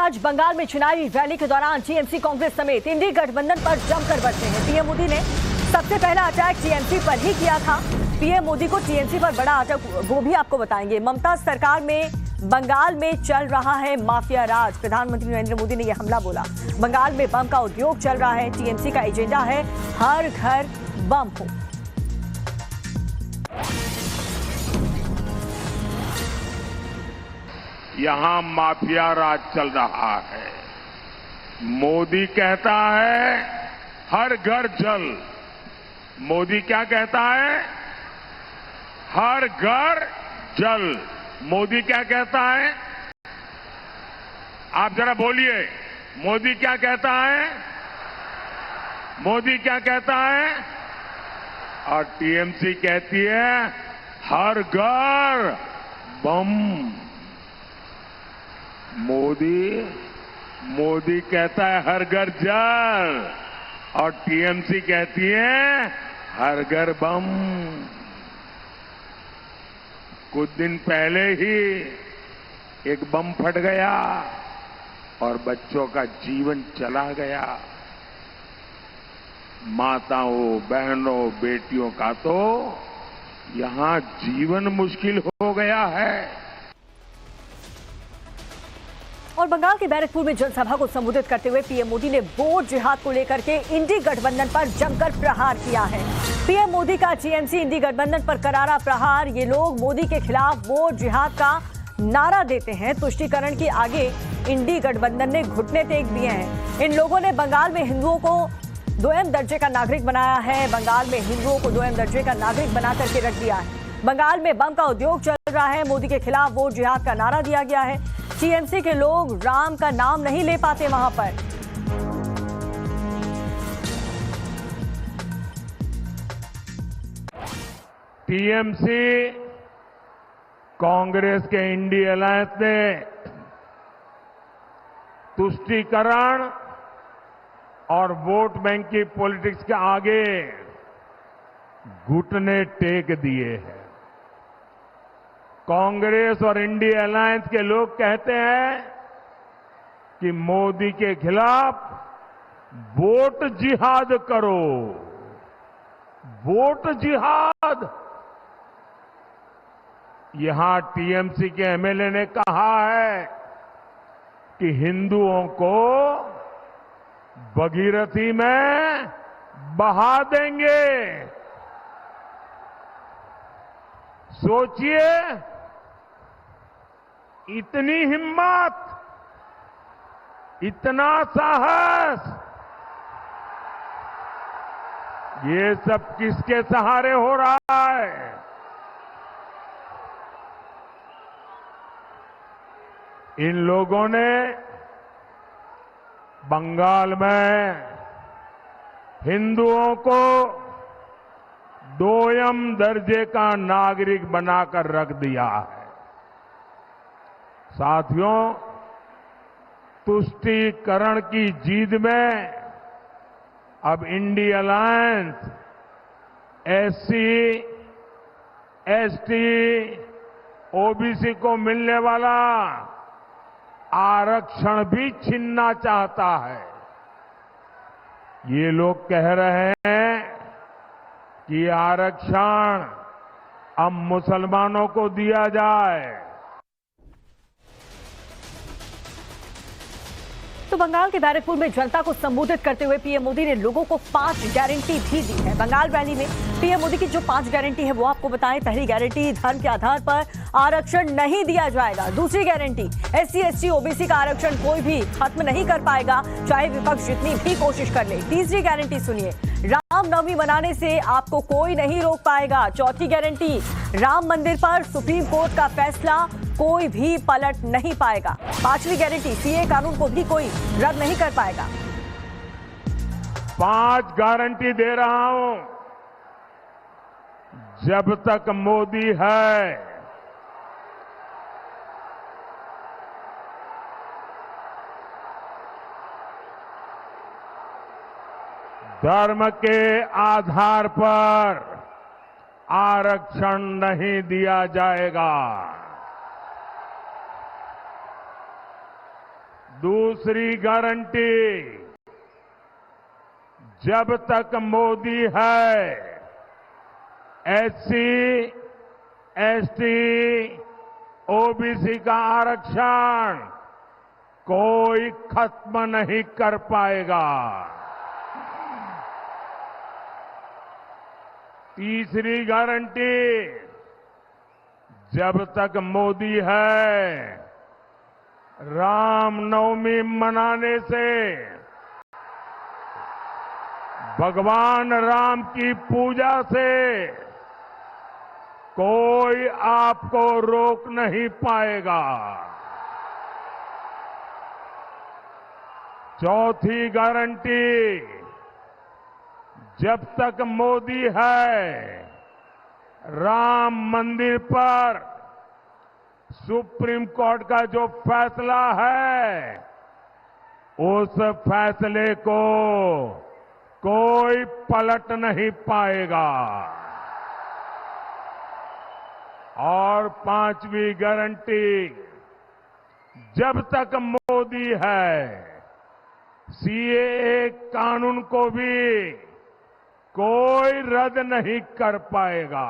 आज बंगाल में चुनावी रैली के दौरान टीएमसी कांग्रेस समेत इंडी गठबंधन पर जमकर बरसे हैं। पीएम मोदी ने सबसे पहला अटैक टीएमसी पर ही किया था। पीएम मोदी को टीएमसी पर बड़ा अटैक वो भी आपको बताएंगे। ममता सरकार में बंगाल में चल रहा है माफिया राज। प्रधानमंत्री नरेंद्र मोदी ने यह हमला बोला। बंगाल में बम का उद्योग चल रहा है। टीएमसी का एजेंडा है हर घर बम हो। यहां माफिया राज चल रहा है। मोदी कहता है हर घर जल। मोदी क्या कहता है? हर घर जल। मोदी क्या कहता है? आप जरा बोलिए, मोदी क्या कहता है? मोदी क्या कहता है? और टीएमसी कहती है हर घर बम। मोदी कहता है हर घर जल और टीएमसी कहती है हर घर बम। कुछ दिन पहले ही एक बम फट गया और बच्चों का जीवन चला गया। माताओं, बहनों, बेटियों का तो यहां जीवन मुश्किल हो गया है। और बंगाल के बैरकपुर में जनसभा को संबोधित करते हुए पीएम मोदी ने वोट जिहाद को लेकर के इंडी गठबंधन पर जमकर प्रहार किया है। पीएम मोदी का टीएमसी इंडी गठबंधन पर करारा प्रहार। ये लोग मोदी के खिलाफ वोट जिहाद का नारा देते हैं। तुष्टीकरण के आगे इंडी गठबंधन ने घुटने टेक दिए हैं। इन लोगों ने बंगाल में हिंदुओं को दोयम दर्जे का नागरिक बनाया है। बंगाल में हिंदुओं को दोयम दर्जे का नागरिक बना करके रख दिया है। बंगाल में बम का उद्योग चल रहा है। मोदी के खिलाफ वोट जिहाद का नारा दिया गया है। टीएमसी के लोग राम का नाम नहीं ले पाते वहां पर। टीएमसी कांग्रेस के इंडी अलायंस ने तुष्टीकरण और वोट बैंक की पॉलिटिक्स के आगे घुटने टेक दिए हैं। कांग्रेस और इंडी अलायंस के लोग कहते हैं कि मोदी के खिलाफ वोट जिहाद करो। वोट जिहाद। यहां टीएमसी के एमएलए ने कहा है कि हिंदुओं को भगीरथी में बहा देंगे। सोचिए, इतनी हिम्मत, इतना साहस, ये सब किसके सहारे हो रहा है? इन लोगों ने बंगाल में हिंदुओं को दोयम दर्जे का नागरिक बनाकर रख दिया है। साथियों, तुष्टीकरण की जीद में अब INDI alliance SC, ST, OBC को मिलने वाला आरक्षण भी छीनना चाहता है। ये लोग कह रहे हैं कि आरक्षण अब मुसलमानों को दिया जाए। तो बंगाल के बैरकपुर में जनता को संबोधित करते हुए पीएम मोदी ने लोगों को 5 गारंटी भी दी है। बंगाल रैली में पीएम मोदी की जो 5 गारंटी है वो आपको बताएं। पहली गारंटी, धर्म के आधार पर आरक्षण नहीं दिया जाएगा। दूसरी गारंटी, एससी, एसटी, ओबीसी का आरक्षण कोई भी खत्म नहीं कर पाएगा, चाहे विपक्ष जितनी भी कोशिश कर ले। तीसरी गारंटी सुनिए, रामनवमी मनाने से आपको कोई नहीं रोक पाएगा। चौथी गारंटी, राम मंदिर पर सुप्रीम कोर्ट का फैसला कोई भी पलट नहीं पाएगा। पांचवी गारंटी, सीए कानून को भी कोई रद्द नहीं कर पाएगा। 5 गारंटी दे रहा हूं। जब तक मोदी है, धर्म के आधार पर आरक्षण नहीं दिया जाएगा। दूसरी गारंटी, जब तक मोदी है, एससी, एसटी, ओबीसी का आरक्षण कोई खत्म नहीं कर पाएगा। तीसरी गारंटी, जब तक मोदी है, रामनवमी मनाने से, भगवान राम की पूजा से कोई आपको रोक नहीं पाएगा। चौथी गारंटी, जब तक मोदी है, राम मंदिर पर सुप्रीम कोर्ट का जो फैसला है, उस फैसले को कोई पलट नहीं पाएगा। और पांचवी गारंटी, जब तक मोदी है, सीएए कानून को भी कोई रद्द नहीं कर पाएगा।